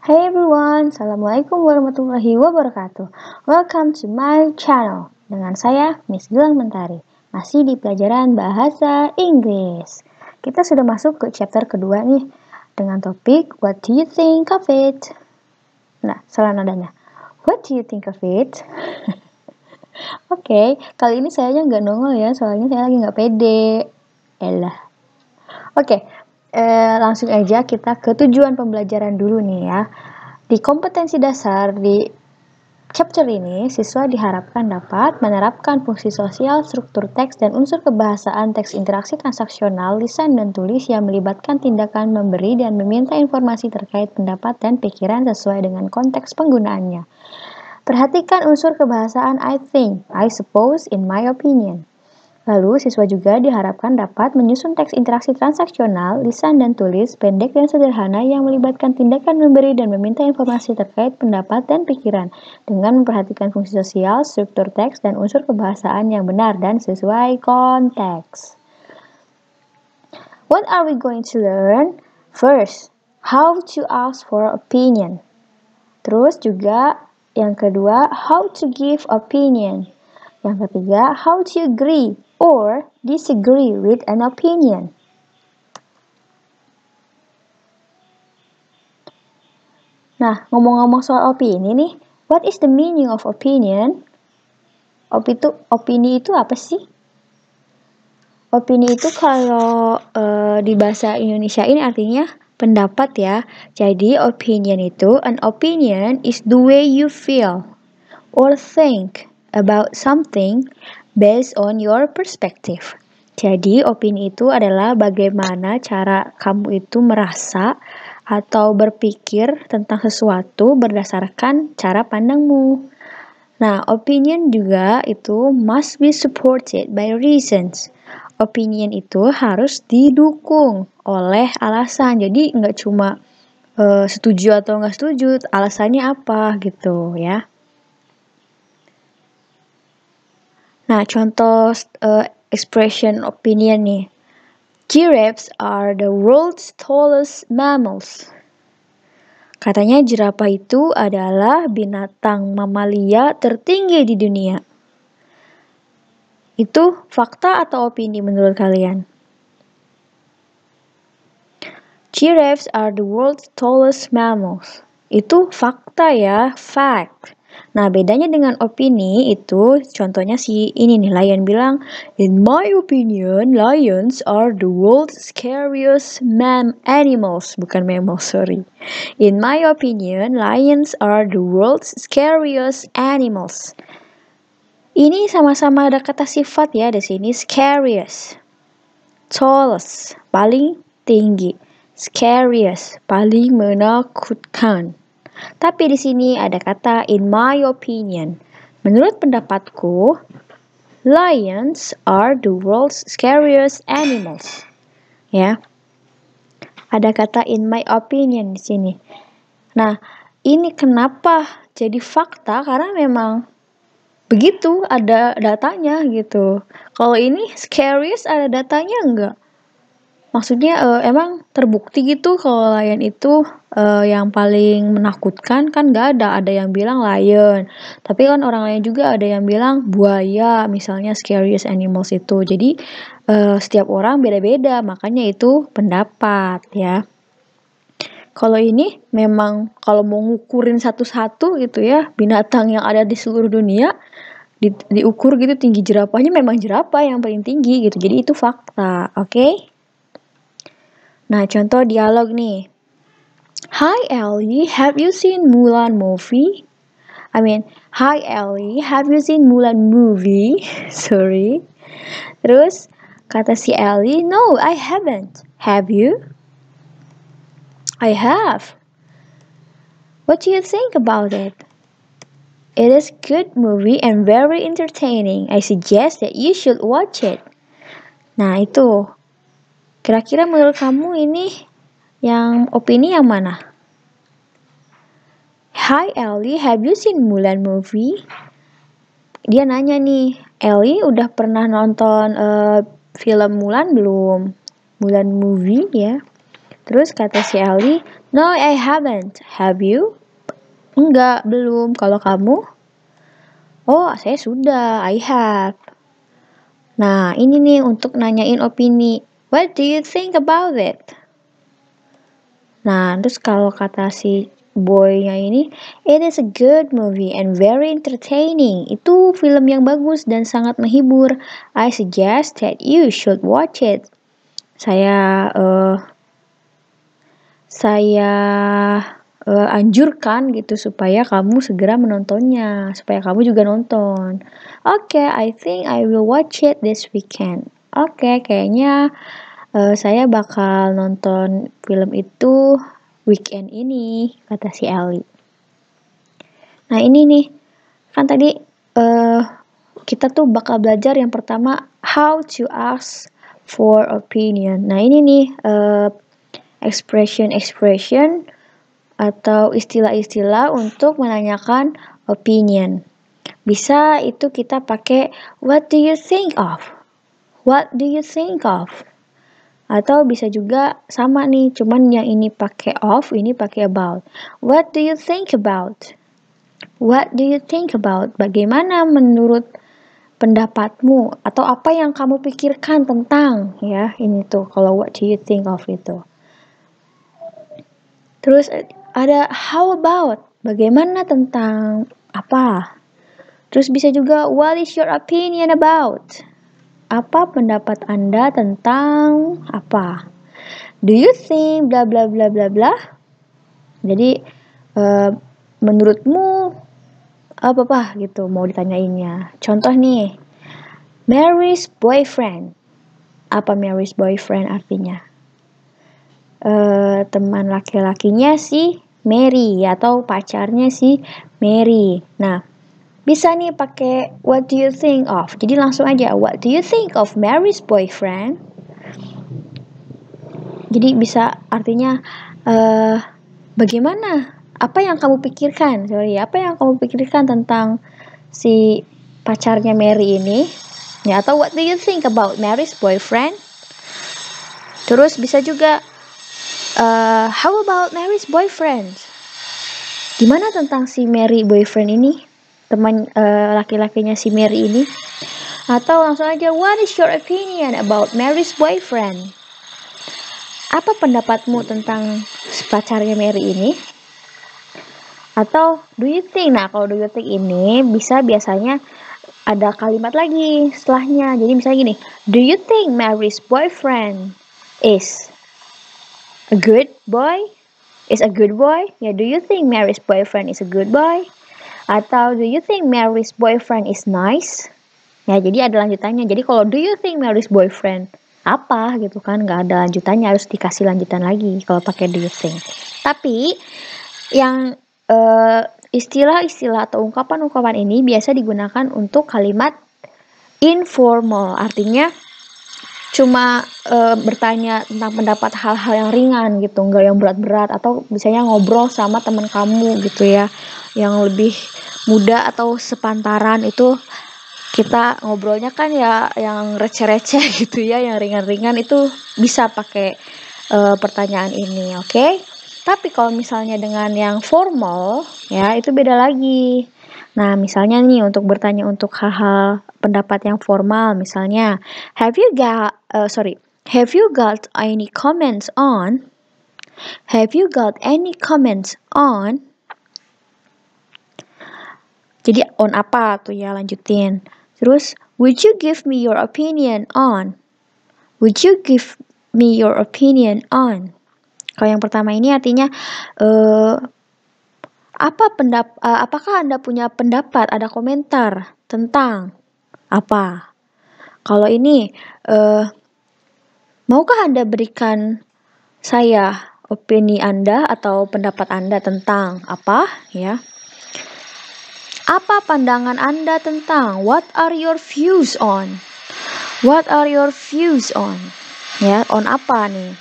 Hey everyone, Assalamualaikum warahmatullahi wabarakatuh. Welcome to my channel. Dengan saya, Miss Gilang Mentari. Masih di pelajaran Bahasa Inggris. Kita sudah masuk ke chapter kedua nih. Dengan topik, What do you think of it? Nah, salah nadanya. What do you think of it? Oke, kali ini saya nggak nongol ya, soalnya saya lagi nggak pede. Elah. Oke, langsung aja kita ke tujuan pembelajaran dulu nih ya. Di kompetensi dasar di chapter ini, siswa diharapkan dapat menerapkan fungsi sosial, struktur teks, dan unsur kebahasaan teks interaksi transaksional, lisan dan tulis yang melibatkan tindakan memberi dan meminta informasi terkait pendapat dan pikiran sesuai dengan konteks penggunaannya. Perhatikan unsur kebahasaan I think, I suppose, in my opinion. Lalu, siswa juga diharapkan dapat menyusun teks interaksi transaksional, lisan dan tulis, pendek dan sederhana yang melibatkan tindakan memberi dan meminta informasi terkait pendapat dan pikiran, dengan memperhatikan fungsi sosial, struktur teks, dan unsur kebahasaan yang benar dan sesuai konteks. What are we going to learn? First, how to ask for opinion. Terus juga yang kedua, how to give opinion. Yang ketiga, how to agree or disagree with an opinion. Nah, ngomong-ngomong soal opini nih, what is the meaning of opinion? Opini itu apa sih? Opini itu kalau di bahasa Indonesia ini artinya pendapat ya. Jadi opinion itu, an opinion is the way you feel or think about something based on your perspective. Jadi, opini itu adalah bagaimana cara kamu itu merasa atau berpikir tentang sesuatu berdasarkan cara pandangmu. Nah, opinion juga itu must be supported by reasons. Opinion itu harus didukung oleh alasan. Jadi, nggak cuma setuju atau nggak setuju, alasannya apa gitu ya. Nah, contoh expression opinion nih. Giraffes are the world's tallest mammals. Katanya jerapah itu adalah binatang mamalia tertinggi di dunia. Itu fakta atau opini menurut kalian? Giraffes are the world's tallest mammals. Itu fakta ya, fact. Nah, bedanya dengan opini itu, contohnya si ini nih, Lion bilang, in my opinion, lions are the world's scariest animals. Bukan mammals, sorry. In my opinion, lions are the world's scariest animals. Ini sama-sama ada kata sifat ya di sini, scariest. Tallest, paling tinggi. Scariest, paling menakutkan. Tapi di sini ada kata in my opinion. Menurut pendapatku, lions are the world's scariest animals. Ya. Ada kata in my opinion di sini. Nah, ini kenapa jadi fakta? Karena memang begitu, ada datanya gitu. Kalau ini scariest ada datanya enggak? Maksudnya emang terbukti gitu kalau lion itu yang paling menakutkan kan nggak ada yang bilang lion, tapi kan orang lain juga ada yang bilang buaya, misalnya scariest animals itu. Jadi setiap orang beda-beda, makanya itu pendapat ya. Kalau ini memang kalau mau ngukurin satu-satu gitu ya, binatang yang ada di seluruh dunia diukur gitu, tinggi jerapahnya memang jerapah yang paling tinggi gitu. Jadi itu fakta, oke? Nah, contoh dialog nih. Hi Ellie, have you seen Mulan movie? Hi Ellie, have you seen Mulan movie? Sorry. Terus kata si Ellie, no, I haven't. Have you? I have. What do you think about it? It is good movie and very entertaining. I suggest that you should watch it. Nah, itu. Kira-kira menurut kamu ini yang opini yang mana? Hi Ellie, have you seen Mulan movie? Dia nanya nih, Ellie udah pernah nonton film Mulan belum? Mulan movie ya. Terus kata si Ellie, No, I haven't. Have you? Enggak, belum. Kalau kamu? Oh, saya sudah. I have. Nah, ini nih untuk nanyain opini. What do you think about it? Nah, terus kalau kata si boy-nya ini, it is a good movie and very entertaining. Itu film yang bagus dan sangat menghibur. I suggest that you should watch it. Saya anjurkan gitu supaya kamu segera menontonnya, supaya kamu juga nonton. Oke, I think I will watch it this weekend. Oke, kayaknya saya bakal nonton film itu weekend ini, kata si Ellie. Nah ini nih, kan tadi kita tuh bakal belajar yang pertama, how to ask for opinion. Nah ini nih, expression atau istilah-istilah untuk menanyakan opinion. Bisa itu kita pakai what do you think of? What do you think of? Atau bisa juga sama nih, cuman yang ini pakai of, ini pakai about. What do you think about? What do you think about? Bagaimana menurut pendapatmu atau apa yang kamu pikirkan tentang ya ini tuh kalau what do you think of itu. Terus ada how about, bagaimana tentang apa. Terus bisa juga what is your opinion about, apa pendapat Anda tentang apa. Do you think bla bla bla bla bla. Jadi menurutmu apa gitu mau ditanyainnya. Contoh nih, Mary's boyfriend. Apa Mary's boyfriend artinya? Teman laki-lakinya si Mary atau pacarnya si Mary. Nah, bisa nih pakai what do you think of. Jadi langsung aja, what do you think of Mary's boyfriend? Jadi bisa artinya bagaimana? Apa yang kamu pikirkan? Apa yang kamu pikirkan tentang si pacarnya Mary ini? Ya, atau what do you think about Mary's boyfriend? Terus bisa juga how about Mary's boyfriend? Gimana tentang si Mary boyfriend ini? Teman laki-lakinya si Mary ini? Atau langsung aja, what is your opinion about Mary's boyfriend? Apa pendapatmu tentang pacarnya Mary ini? Atau do you think? Nah, kalau do you think ini bisa biasanya ada kalimat lagi setelahnya. Jadi misalnya gini, do you think Mary's boyfriend is a good boy? Is a good boy? Ya, do you think Mary's boyfriend is a good boy? Atau do you think Mary's boyfriend is nice? Ya, jadi ada lanjutannya. Jadi kalau do you think Mary's boyfriend apa gitu kan, nggak ada lanjutannya, harus dikasih lanjutan lagi kalau pakai do you think. Tapi yang istilah-istilah atau ungkapan-ungkapan ini biasa digunakan untuk kalimat informal, artinya cuma bertanya tentang pendapat hal-hal yang ringan gitu, nggak yang berat-berat, atau misalnya ngobrol sama teman kamu gitu ya, yang lebih muda atau sepantaran, itu kita ngobrolnya kan ya yang receh-receh gitu ya, yang ringan-ringan, itu bisa pakai pertanyaan ini, oke? Tapi kalau misalnya dengan yang formal ya itu beda lagi. Nah, misalnya nih untuk bertanya untuk hal-hal pendapat yang formal, misalnya have you got any comments on? Have you got any comments on? Jadi on apa tuh ya, lanjutin. Terus would you give me your opinion on? Would you give me your opinion on? Kalau yang pertama ini artinya apakah Anda punya pendapat, ada komentar tentang apa? Kalau ini maukah Anda berikan saya opini Anda atau pendapat Anda tentang apa, ya? Apa pandangan Anda tentang? What are your views on? What are your views on? Ya, on apa nih?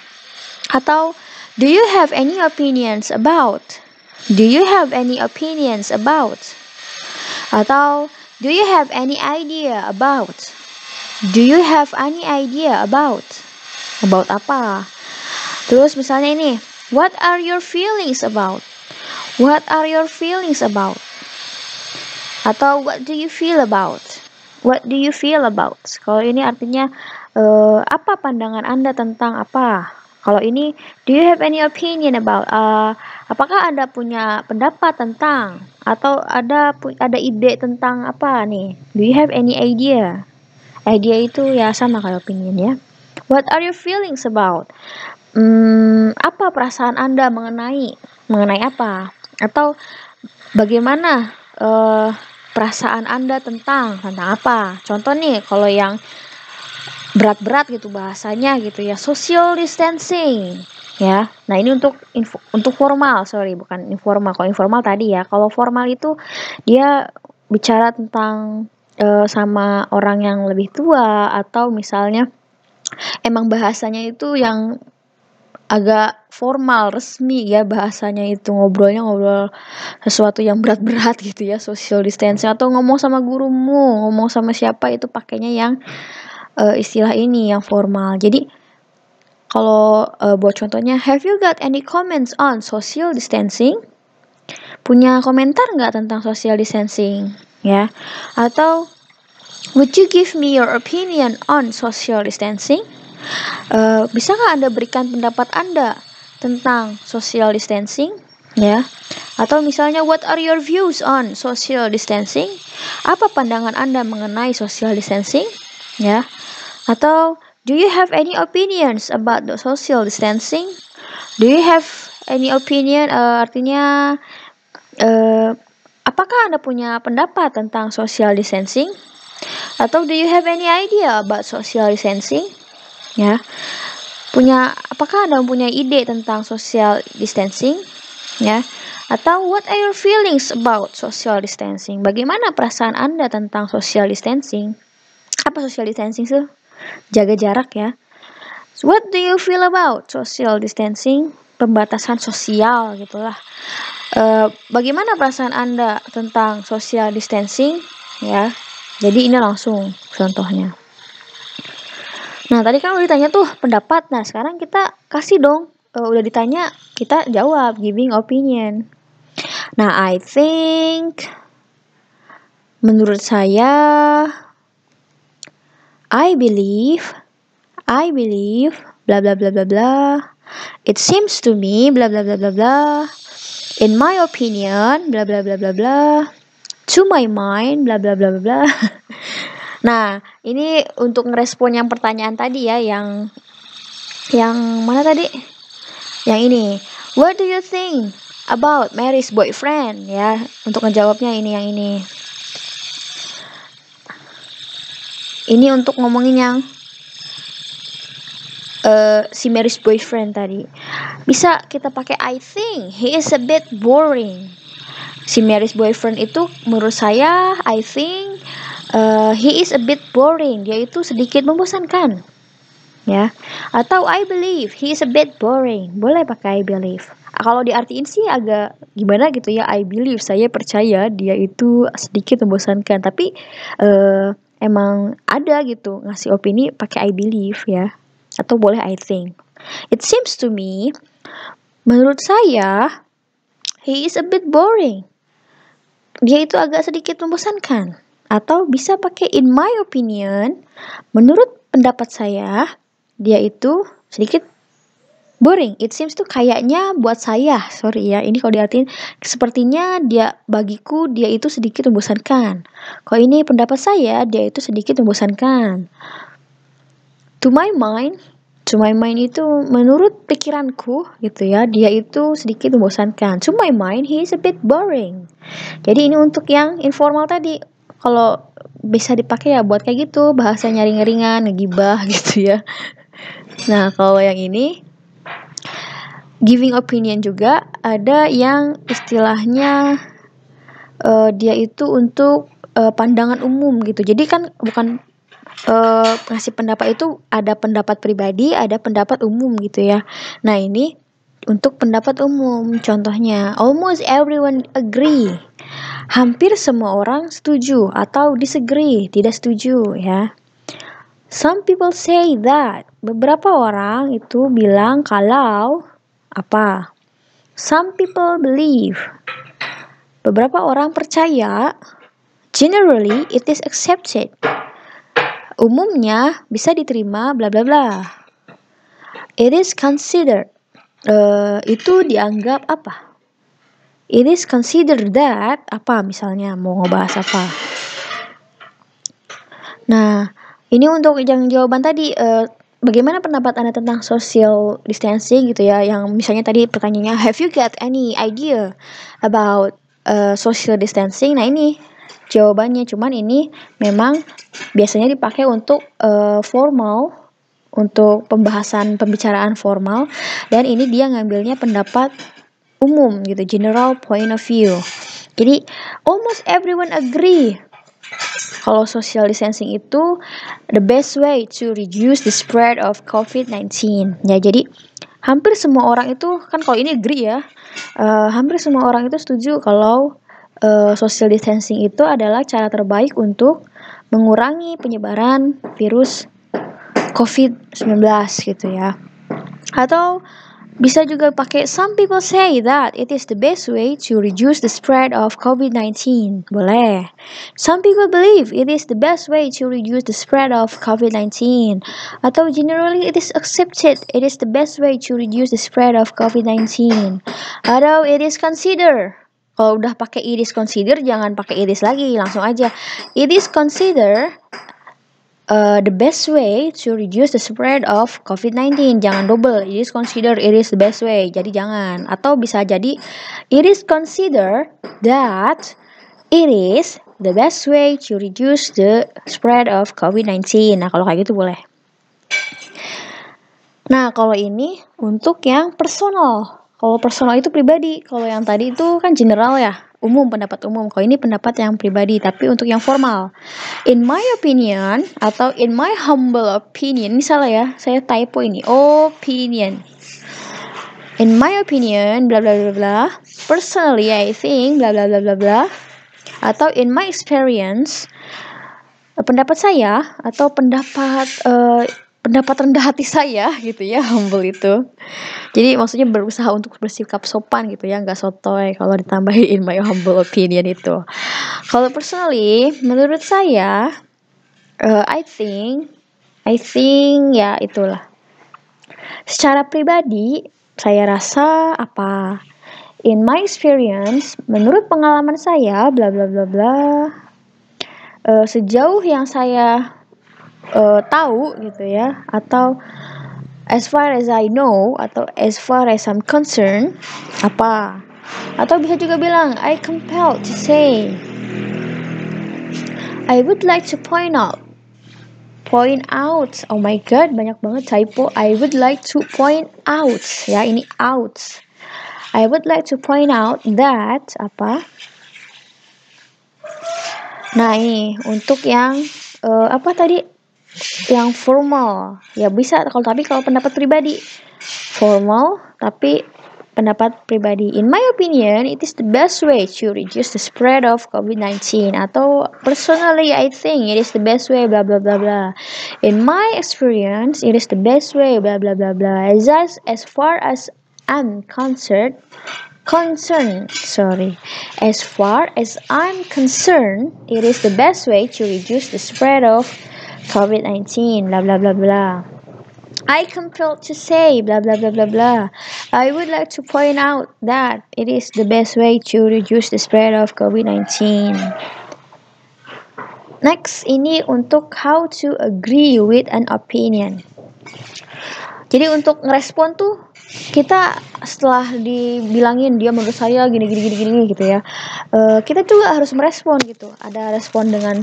Atau do you have any opinions about? Do you have any opinions about? Atau do you have any idea about? Do you have any idea about? About apa? Terus misalnya ini, What are your feelings about? What are your feelings about? Atau what do you feel about? What do you feel about? Kalau ini artinya apa pandangan Anda tentang apa? Kalau ini, do you have any opinion about? Apakah Anda punya pendapat tentang atau ada ide tentang apa nih? Do you have any idea? Idea itu ya sama kayak opinion ya. What are your feelings about? Apa perasaan Anda mengenai apa? Atau bagaimana perasaan Anda tentang apa? Contoh nih, kalau yang berat-berat gitu bahasanya gitu ya, social distancing ya. Nah, ini untuk formal, sorry, bukan informal. Kalau informal tadi ya, kalau formal itu dia bicara tentang sama orang yang lebih tua, atau misalnya emang bahasanya itu yang agak formal, resmi ya bahasanya itu, ngobrol sesuatu yang berat-berat gitu ya, social distancing. Atau ngomong sama gurumu, ngomong sama siapa, itu pakainya yang istilah ini yang formal. Jadi kalau buat contohnya, have you got any comments on social distancing? Punya komentar nggak tentang social distancing ya? Atau would you give me your opinion on social distancing? Bisakah Anda berikan pendapat Anda tentang social distancing ya? Atau misalnya, what are your views on social distancing? Apa pandangan Anda mengenai social distancing ya? Atau do you have any opinions about the social distancing? Do you have any opinion, artinya apakah Anda punya pendapat tentang social distancing? Atau do you have any idea about social distancing? Ya. Apakah Anda mempunyai ide tentang social distancing? Ya. Atau what are your feelings about social distancing? Bagaimana perasaan Anda tentang social distancing? Apa social distancing sih? Jaga jarak ya. So, what do you feel about social distancing? Pembatasan sosial gitulah. Bagaimana perasaan Anda tentang social distancing? Ya. Jadi ini langsung contohnya. Nah, tadi kan udah ditanya tuh pendapat. Nah, sekarang kita kasih dong. Udah ditanya, kita jawab, giving opinion. Nah, I think, menurut saya, I believe, bla bla bla bla bla. It seems to me, bla bla bla bla bla. In my opinion, bla bla bla bla bla. To my mind, bla bla bla bla bla. Nah, ini untuk ngerespon yang pertanyaan tadi ya, yang mana tadi? Yang ini. What do you think about Mary's boyfriend? Ya, untuk ngejawabnya ini yang ini. Ini untuk ngomongin yang si Mary's boyfriend tadi. Bisa kita pakai I think he is a bit boring. Si Mary's boyfriend itu menurut saya, I think he is a bit boring. Dia itu sedikit membosankan. Ya. Atau I believe he is a bit boring. Boleh pakai I believe. Kalau diartiin sih agak gimana gitu ya. I believe, saya percaya dia itu sedikit membosankan. Tapi emang ada gitu ngasih opini pakai I believe ya. Atau boleh I think. It seems to me, menurut saya, he is a bit boring. Dia itu agak sedikit membosankan. Atau bisa pakai in my opinion, menurut pendapat saya, dia itu sedikit boring. It seems tuh kayaknya buat saya, sorry ya, ini kalau diartiin sepertinya bagiku dia itu sedikit membosankan. Kalau ini pendapat saya, dia itu sedikit membosankan. To my mind itu menurut pikiranku gitu ya, dia itu sedikit membosankan. To my mind, he is a bit boring. Jadi ini untuk yang informal tadi. Kalau bisa dipakai ya buat kayak gitu, bahasa nyaring-nyaringan, ngegibah gitu ya. Nah, kalau yang ini giving opinion juga ada yang istilahnya dia itu untuk pandangan umum gitu. Jadi kan bukan ngasih pendapat itu ada pendapat pribadi, ada pendapat umum gitu ya. Nah, ini untuk pendapat umum. Contohnya, almost everyone agree. Hampir semua orang setuju atau disagree, tidak setuju ya. Some people say that. Beberapa orang itu bilang kalau Apa? Some people believe. Beberapa orang percaya. Generally, it is accepted. Umumnya bisa diterima bla bla bla. It is considered. Itu dianggap apa? It is considered that apa misalnya mau ngebahas apa? Nah, ini untuk yang jawaban tadi bagaimana pendapat Anda tentang social distancing gitu ya? Yang misalnya tadi pertanyaannya have you got any idea about social distancing? Nah, ini jawabannya, cuman ini memang biasanya dipakai untuk formal, untuk pembicaraan formal, dan ini dia ngambilnya pendapat umum gitu, general point of view. Jadi almost everyone agree kalau social distancing itu the best way to reduce the spread of COVID-19. Ya, jadi hampir semua orang itu kan kalau ini agree ya, hampir semua orang itu setuju kalau social distancing itu adalah cara terbaik untuk mengurangi penyebaran virus COVID-19 gitu ya. Atau bisa juga pakai some people say that it is the best way to reduce the spread of COVID-19. Boleh. Some people believe it is the best way to reduce the spread of COVID-19. Atau generally it is accepted it is the best way to reduce the spread of COVID-19. Atau it is considered. Kalau udah pakai it is considered, jangan pakai it is lagi, langsung aja. It is considered the best way to reduce the spread of COVID-19. Jangan double. It is considered it is the best way. Jadi jangan. Atau bisa jadi it is considered that it is the best way to reduce the spread of COVID-19. Nah, kalau kayak gitu boleh. Nah, kalau ini untuk yang personal. Kalau personal itu pribadi. Kalau yang tadi itu kan general ya. Umum, pendapat umum. Kalau ini pendapat yang pribadi, tapi untuk yang formal. In my opinion, atau in my humble opinion, ini salah ya, saya typo ini, opinion. In my opinion, bla bla bla bla. Personally, I think, bla bla bla bla bla. Atau in my experience, pendapat saya, atau pendapat rendah hati saya gitu ya, humble itu. Jadi maksudnya berusaha untuk bersikap sopan gitu ya, nggak sotoy kalau ditambahin in my humble opinion itu. Kalau personally, menurut saya, I think ya itulah. Secara pribadi, saya rasa apa? In my experience, menurut pengalaman saya, bla bla bla bla. Sejauh yang saya tahu gitu ya, atau as far as I know, atau as far as I'm concerned, apa? Atau bisa juga bilang, I compelled to say, I would like to point out. Oh my god, banyak banget typo. I would like to point out. Ya, ini out. I would like to point out that, apa? Nah, ini untuk yang, apa tadi? Yang formal. Ya bisa, kalau pendapat pribadi. Formal, tapi pendapat pribadi. In my opinion, it is the best way to reduce the spread of COVID-19. Atau personally, I think it is the best way, blah blah blah blah. In my experience, it is the best way, blah blah blah blah. As far as I'm concerned, as far as I'm concerned, it is the best way to reduce the spread of COVID-19, blah blah blah blah. I compelled to say, blah blah blah blah blah. I would like to point out that it is the best way to reduce the spread of COVID-19. Next, ini untuk how to agree with an opinion. Jadi untuk ngerespon tuh, kita setelah dibilangin dia menurut saya gini gitu ya, kita juga harus merespon gitu. Ada respon dengan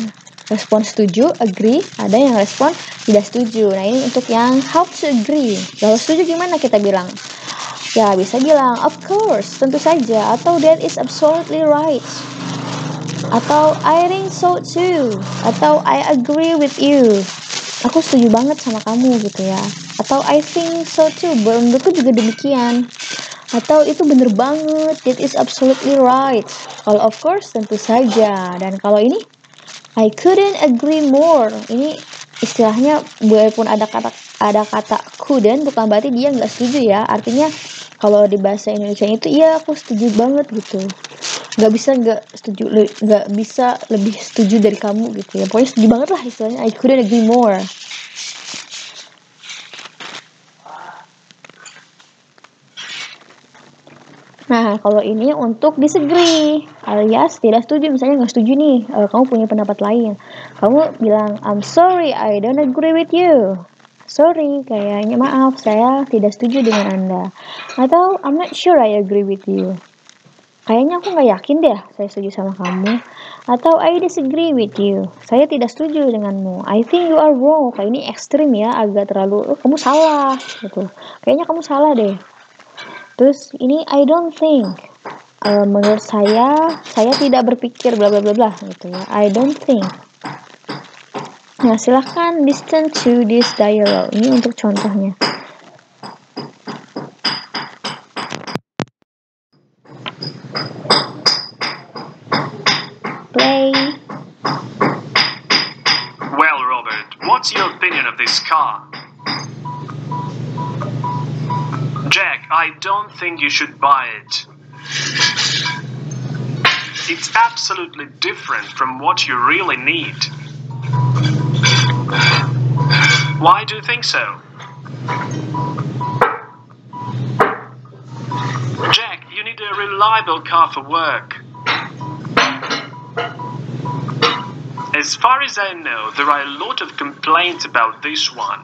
respon setuju, agree, ada yang respon tidak setuju. Nah, ini untuk yang how to agree. Kalau setuju gimana kita bilang? Ya, bisa bilang of course, tentu saja, atau that is absolutely right, atau I think so too, atau I agree with you, aku setuju banget sama kamu gitu ya, atau I think so too, menurutku juga demikian, atau itu bener banget, that is absolutely right. Kalau of course tentu saja, dan kalau ini I couldn't agree more. Ini istilahnya walaupun ada kata couldn't, bukan berarti dia nggak setuju ya. Artinya Kalau di bahasa Indonesia itu iya aku setuju banget gitu. Nggak bisa lebih setuju dari kamu gitu ya. Pokoknya setuju banget lah istilahnya. I couldn't agree more. Nah, kalau ini untuk disagree alias tidak setuju, misalnya nggak setuju nih, kamu punya pendapat lain. Kamu bilang, I'm sorry, I don't agree with you. Sorry, kayaknya maaf, saya tidak setuju dengan Anda. Atau, I'm not sure I agree with you. Kayaknya aku nggak yakin deh saya setuju sama kamu. Atau, I disagree with you. Saya tidak setuju denganmu. I think you are wrong. Kayak ini ekstrim ya, agak terlalu, kamu salah. Gitu. Kayaknya kamu salah deh. Terus ini I don't think, menurut saya tidak berpikir bla bla bla bla gitu ya. I don't think. Nah, silahkan listen to this dialogue. Ini untuk contohnya. Play. Well, Robert, what's your opinion of this car? Jack, I don't think you should buy it. It's absolutely different from what you really need. Why do you think so? Jack, you need a reliable car for work. As far as I know, there are a lot of complaints about this one.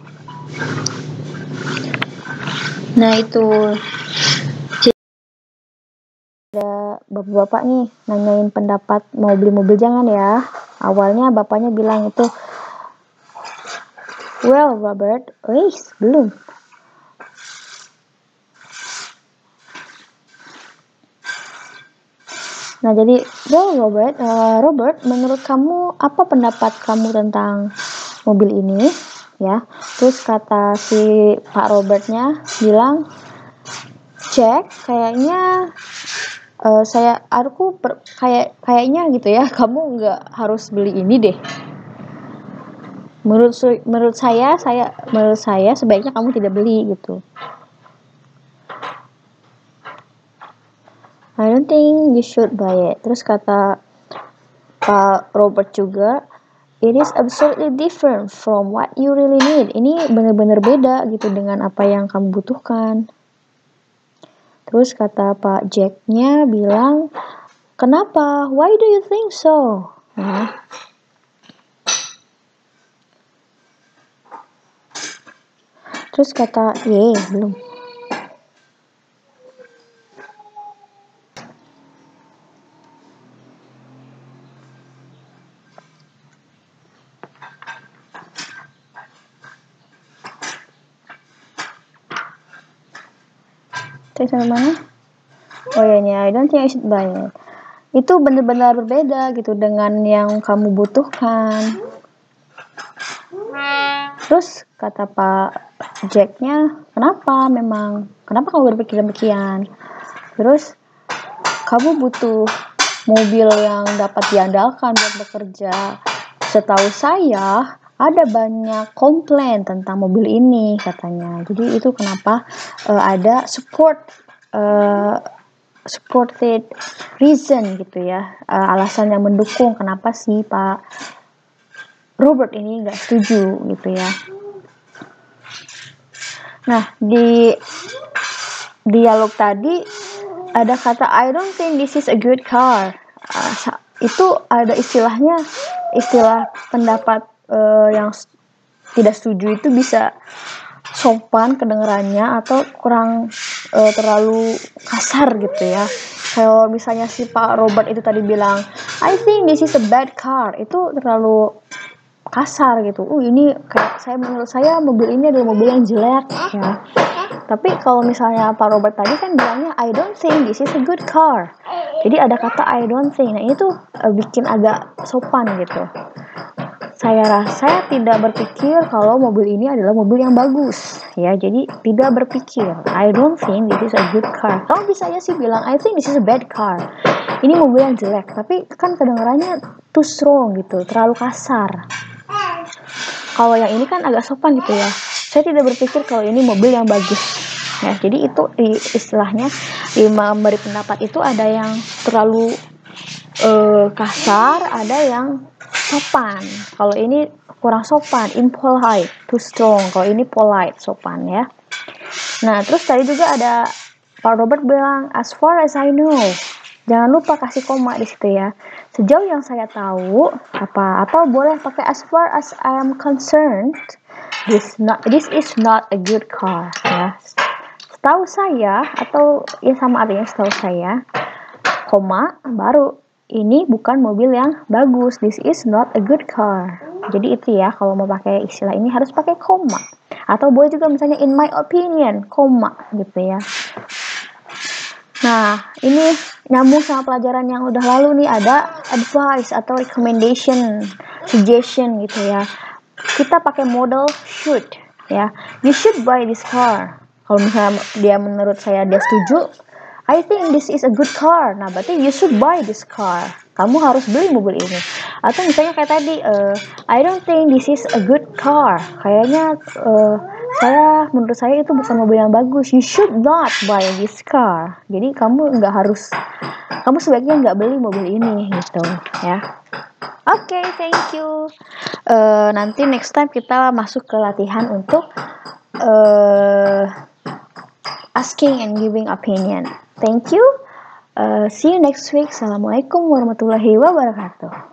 Nah, itu ada bapak-bapak nih nanyain pendapat mau beli mobil, jangan ya. Awalnya bapaknya bilang itu, well Robert, belum. Nah, jadi well Robert, menurut kamu apa pendapat kamu tentang mobil ini? Ya, terus kata si Pak Robertnya bilang, Jack, kayaknya kayaknya gitu ya, kamu nggak harus beli ini deh. Menurut saya sebaiknya kamu tidak beli gitu. I don't think you should buy it. Terus kata Pak Robert juga, it is absolutely different from what you really need. Ini benar-benar beda gitu dengan apa yang kamu butuhkan. Terus kata Pak Jack-nya bilang, kenapa? Why do you think so? Nah. Terus kata, belum. Sampai mana? Oh ya, I don't think I should buy it. Itu benar-benar berbeda gitu dengan yang kamu butuhkan. Terus kata Pak Jack-nya, kenapa kamu berpikir demikian? Terus kamu butuh mobil yang dapat diandalkan buat bekerja. Setahu saya ada banyak komplain tentang mobil ini katanya. Jadi itu kenapa ada supported reason gitu ya, alasan yang mendukung kenapa sih Pak Robert ini nggak setuju gitu ya. Nah, di dialog tadi ada kata I don't think this is a good car. Itu ada istilah pendapat yang tidak setuju itu bisa sopan kedengarannya atau kurang terlalu kasar gitu ya. Kalau misalnya si Pak Robert itu tadi bilang I think this is a bad car, itu terlalu kasar gitu. Ini menurut saya mobil ini adalah mobil yang jelek ya. Tapi kalau misalnya Pak Robert tadi kan bilangnya I don't think this is a good car. Jadi ada kata I don't think. Nah, ini tuh bikin agak sopan gitu. Saya tidak berpikir kalau mobil ini adalah mobil yang bagus ya. Jadi tidak berpikir. I don't think this is a good car. Kamu bisa aja sih bilang I think this is a bad car. Ini mobil yang jelek, tapi kan kedengarannya too strong gitu, terlalu kasar. Kalau yang ini kan agak sopan gitu ya. Saya tidak berpikir kalau ini mobil yang bagus. ya. Jadi itu istilahnya di memberi pendapat itu ada yang terlalu kasar, ada yang sopan. Kalau ini kurang sopan, impolite, too strong. Kalau ini polite, sopan ya. Nah, terus tadi juga ada Pak Robert bilang, as far as I know. Jangan lupa kasih koma di situ ya. Sejauh yang saya tahu, atau boleh pakai as far as I am concerned, this is not a good car ya. Setahu saya, atau ya sama artinya setahu saya, koma baru ini bukan mobil yang bagus. This is not a good car. Jadi itu ya, kalau mau pakai istilah ini harus pakai koma. Atau boleh juga misalnya in my opinion, koma gitu ya. Nah, ini nyambung sama pelajaran yang udah lalu nih, ada advice atau recommendation, suggestion gitu ya. Kita pakai model should ya. You should buy this car. Kalau misalnya dia menurut saya dia setuju, I think this is a good car. Nah, berarti you should buy this car. Kamu harus beli mobil ini. Atau misalnya kayak tadi, I don't think this is a good car. Kayaknya menurut saya itu bukan mobil yang bagus. You should not buy this car. Jadi kamu sebaiknya nggak beli mobil ini gitu ya. Oke, thank you. Nanti next time kita masuk ke latihan untuk asking and giving opinion. Thank you. See you next week. Assalamualaikum warahmatullahi wabarakatuh.